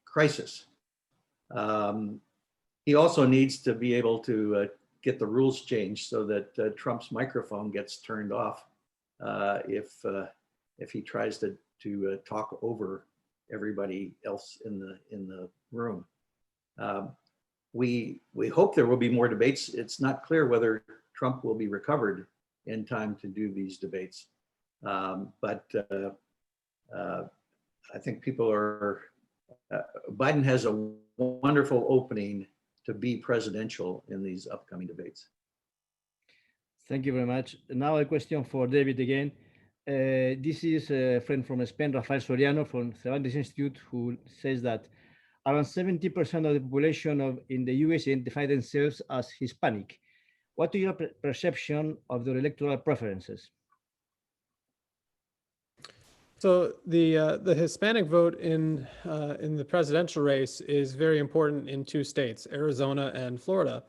crisis. He also needs to be able to get the rules changed so that Trump's microphone gets turned off if he tries to talk over everybody else in the room. We hope there will be more debates. It's not clear whether Trump will be recovered in time to do these debates. But I think people are, Biden has a wonderful opening to be presidential in these upcoming debates.
Thank you very much. Now a question for David again. This is a friend from Spain, Rafael Soriano from Cervantes Institute, who says that around 70% of the population in the US identify themselves as Hispanic. What is your perception of their electoral preferences?
So the Hispanic vote in the presidential race is very important in two states, Arizona and Florida.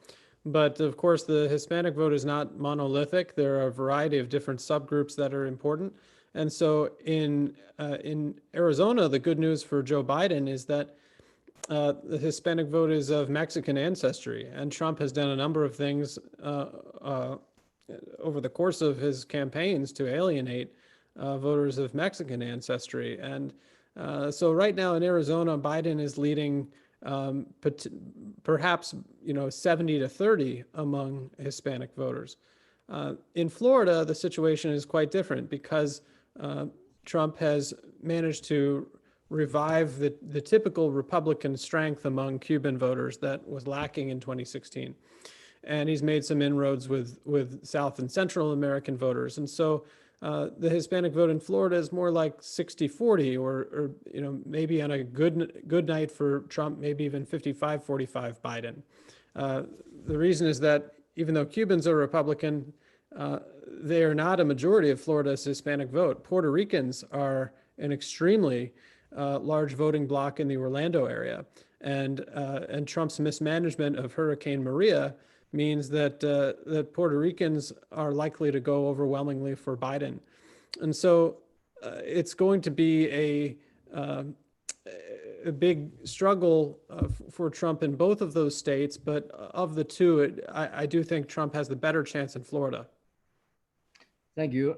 But of course, the Hispanic vote is not monolithic. There are a variety of different subgroups that are important. And so in Arizona, the good news for Joe Biden is that the Hispanic vote is of Mexican ancestry, and Trump has done a number of things over the course of his campaigns to alienate voters of Mexican ancestry. And so right now in Arizona, Biden is leading perhaps 70-30 among Hispanic voters. In Florida, the situation is quite different because Trump has managed to revive the typical Republican strength among Cuban voters that was lacking in 2016. And he's made some inroads with South and Central American voters. And so the Hispanic vote in Florida is more like 60-40, or maybe on a good night for Trump, maybe even 55-45 Biden. The reason is that even though Cubans are Republican, they are not a majority of Florida's Hispanic vote. Puerto Ricans are an extremely large voting bloc in the Orlando area, and Trump's mismanagement of Hurricane Maria means that Puerto Ricans are likely to go overwhelmingly for Biden. And so it's going to be a big struggle for Trump in both of those states, but of the two, I do think Trump has the better chance in Florida.
Thank you.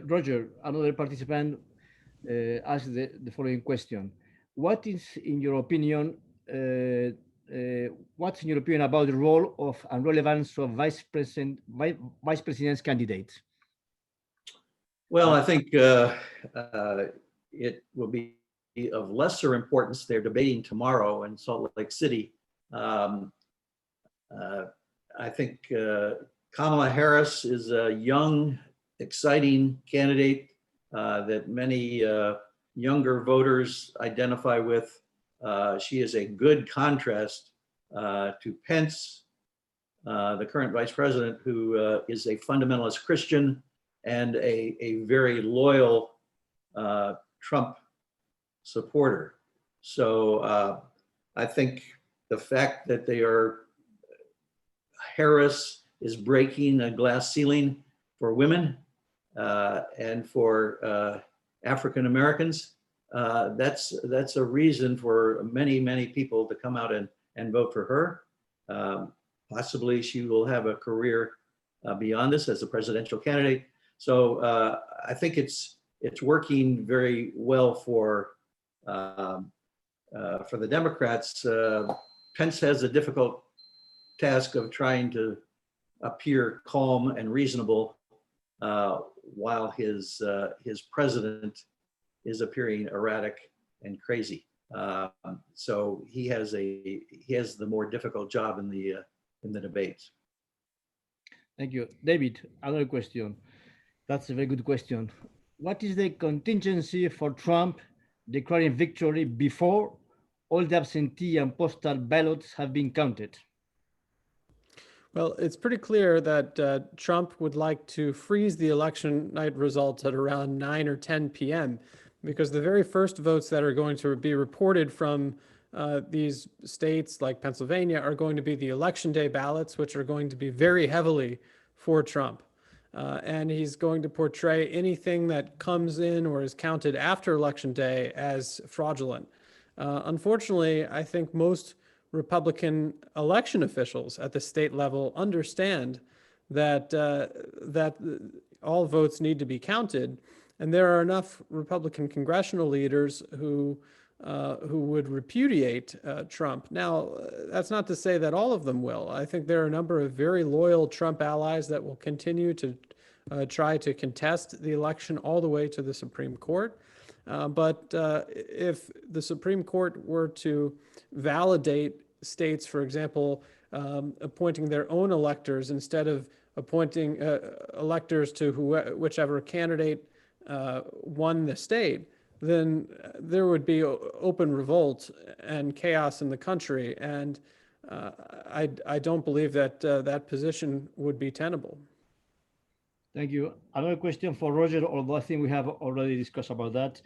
Roger, another participant asked the following question. What is, in your opinion, what's in your opinion about the role of and relevance of vice president's candidates?
Well, I think it will be of lesser importance. They're debating tomorrow in Salt Lake City. I think Kamala Harris is a young, exciting candidate that many younger voters identify with. She is a good contrast to Pence, the current vice president, who is a fundamentalist Christian and a very loyal Trump supporter. So I think the fact that Harris is breaking a glass ceiling for women and for African Americans, that's a reason for many people to come out and vote for her. Possibly she will have a career beyond this as a presidential candidate. So I think it's working very well for the Democrats. Pence has a difficult task of trying to appear calm and reasonable while his president is appearing erratic and crazy. So he has the more difficult job in the debates.
Thank you. David, another question. That's a very good question. What is the contingency for Trump declaring victory before all the absentee and postal ballots have been counted?
Well, it's pretty clear that Trump would like to freeze the election night results at around 9 or 10 p.m. because the very first votes that are going to be reported from these states like Pennsylvania are going to be the election day ballots, which are going to be very heavily for Trump. And he's going to portray anything that comes in or is counted after election day as fraudulent. Unfortunately, I think most Republican election officials at the state level understand that all votes need to be counted, and there are enough Republican congressional leaders who would repudiate Trump. Now, that's not to say that all of them will. I think there are a number of very loyal Trump allies that will continue to try to contest the election all the way to the Supreme Court. But if the Supreme Court were to validate states, for example, appointing their own electors instead of appointing electors to whichever candidate won the state, then there would be open revolt and chaos in the country. And I don't believe that that position would be tenable.
Thank you. Another question for Roger, although I think we have already discussed about that.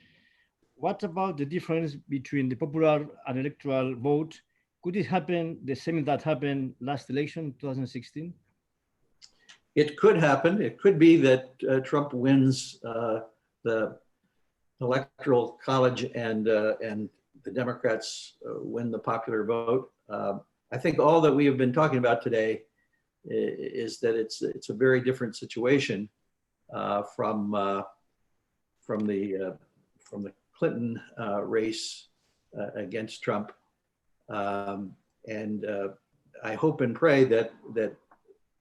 What about the difference between the popular and electoral vote? Could it happen the same that happened last election, 2016?
It could happen. It could be that Trump wins the electoral college and the Democrats win the popular vote. I think all that we have been talking about today is that it's a very different situation from the Clinton race against Trump, and I hope and pray that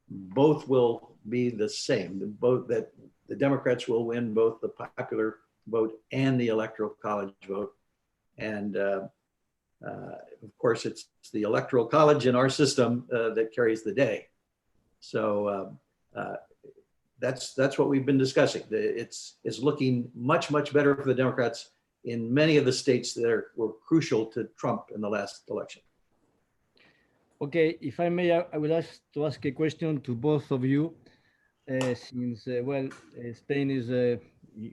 both will be the same. That the Democrats will win both the popular vote and the electoral college vote, and of course it's the electoral college in our system that carries the day. So that's what we've been discussing. It's looking much better for the Democrats in many of the states that were crucial to Trump in the last election.
Okay, if I may, I would like to ask a question to both of you, since Spain is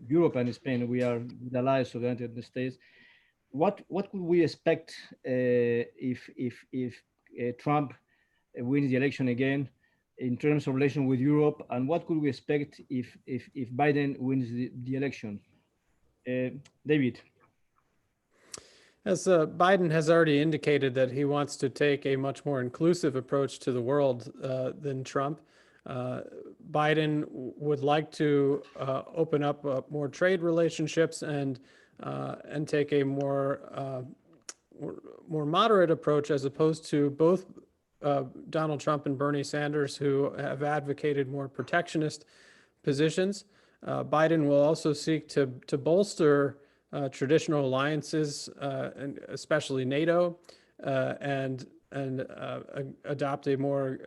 Europe and Spain. We are the allies of the United States. What could we expect if Trump wins the election again in terms of relation with Europe, and what could we expect if Biden wins the election? David.
As Biden has already indicated that he wants to take a much more inclusive approach to the world than Trump, Biden would like to open up more trade relationships and take a more moderate approach, as opposed to both Donald Trump and Bernie Sanders, who have advocated more protectionist positions. Biden will also seek to bolster traditional alliances, and especially NATO, and adopt a more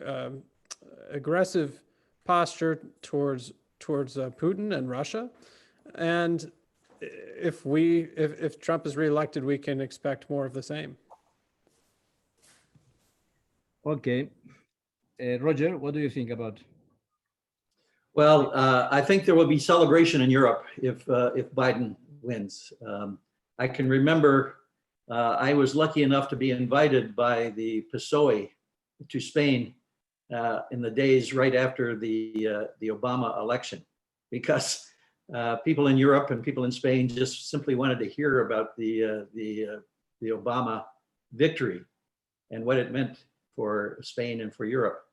aggressive posture towards Putin and Russia. And if Trump is reelected, we can expect more of the same.
Okay, Roger, what do you think about?
Well, I think there will be celebration in Europe if Biden wins. I can remember I was lucky enough to be invited by the PSOE to Spain in the days right after the Obama election, because people in Europe and people in Spain just simply wanted to hear about the Obama victory and what it meant for Spain and for Europe.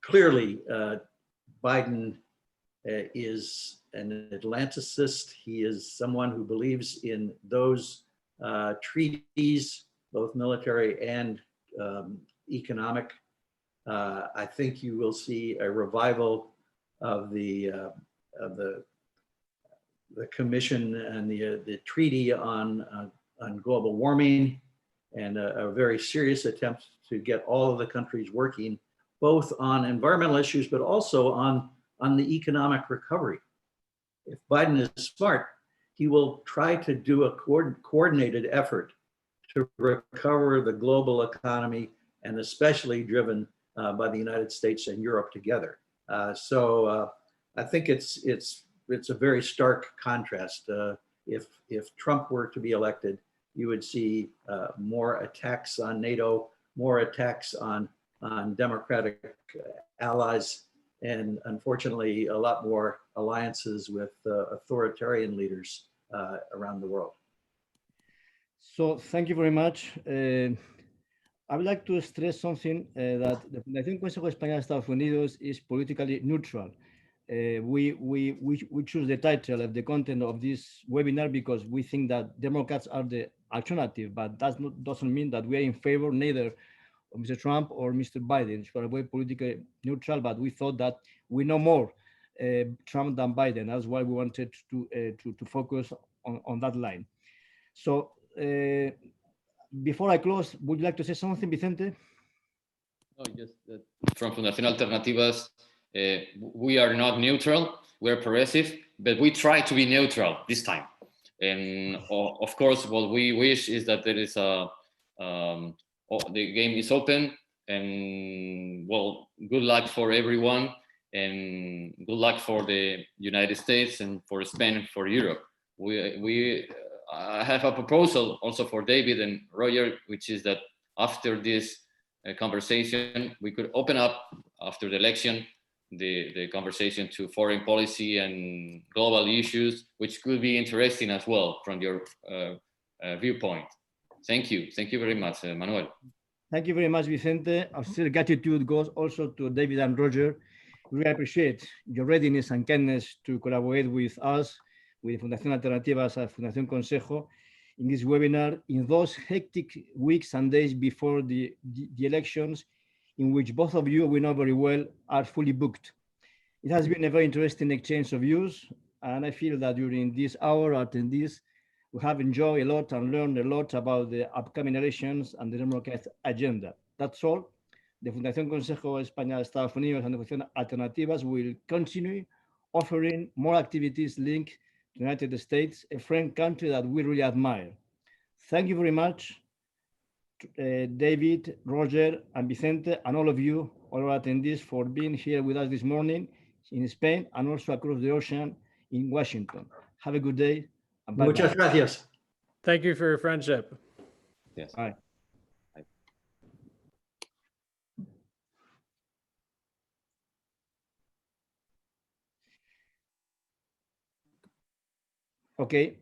Clearly, Biden is an Atlanticist. He is someone who believes in those treaties, both military and economic. I think you will see a revival of the commission and the treaty on global warming, and a very serious attempt to get all of the countries working both on environmental issues, but also on the economic recovery. If Biden is smart, he will try to do a coordinated effort to recover the global economy, and especially driven by the United States and Europe together. So I think it's a very stark contrast. If Trump were to be elected, you would see more attacks on NATO, more attacks on democratic allies, and unfortunately a lot more alliances with authoritarian leaders around the world.
So thank you very much. I would like to stress something, that the Fundación Consejo España de Estados Unidos is politically neutral. We choose the title of the content of this webinar because we think that Democrats are the alternative, but that doesn't mean that we are in favor neither of Mr. Trump or Mr. Biden. So we're politically neutral, but we thought that we know more Trump than Biden. That's why we wanted to focus on that line. So before I close, would you like to say something, Vicente?
No, just that from Fundación Alternativas, we are not neutral, we're progressive, but we try to be neutral this time. And of course, what we wish is that there is the game is open, and well, good luck for everyone, and good luck for the United States and for Spain and for Europe. I have a proposal also for David and Roger, which is that after this conversation, we could open up after the election the conversation to foreign policy and global issues, which could be interesting as well from your viewpoint. Thank you very much, Manuel.
Thank you very much, Vicente. Our sincere gratitude goes also to David and Roger. We really appreciate your readiness and kindness to collaborate with us, with Fundación Alternativas and Fundación Consejo in this webinar in those hectic weeks and days before the elections, in which both of you, we know very well, are fully booked. It has been a very interesting exchange of views, and I feel that during this hour, attendees, we have enjoyed a lot and learned a lot about the upcoming elections and the democratic agenda. That's all. The Fundación Consejo España, Estados Unidos, and the Fundación Alternativas will continue offering more activities linked to the United States, a friend country that we really admire. Thank you very much, David, Roger, and Vicente, and all of you, all our attendees, for being here with us this morning in Spain and also across the ocean in Washington. Have a good day. And bye-bye.
Muchas gracias.
Thank you for your friendship.
Yes.
Bye. Okay.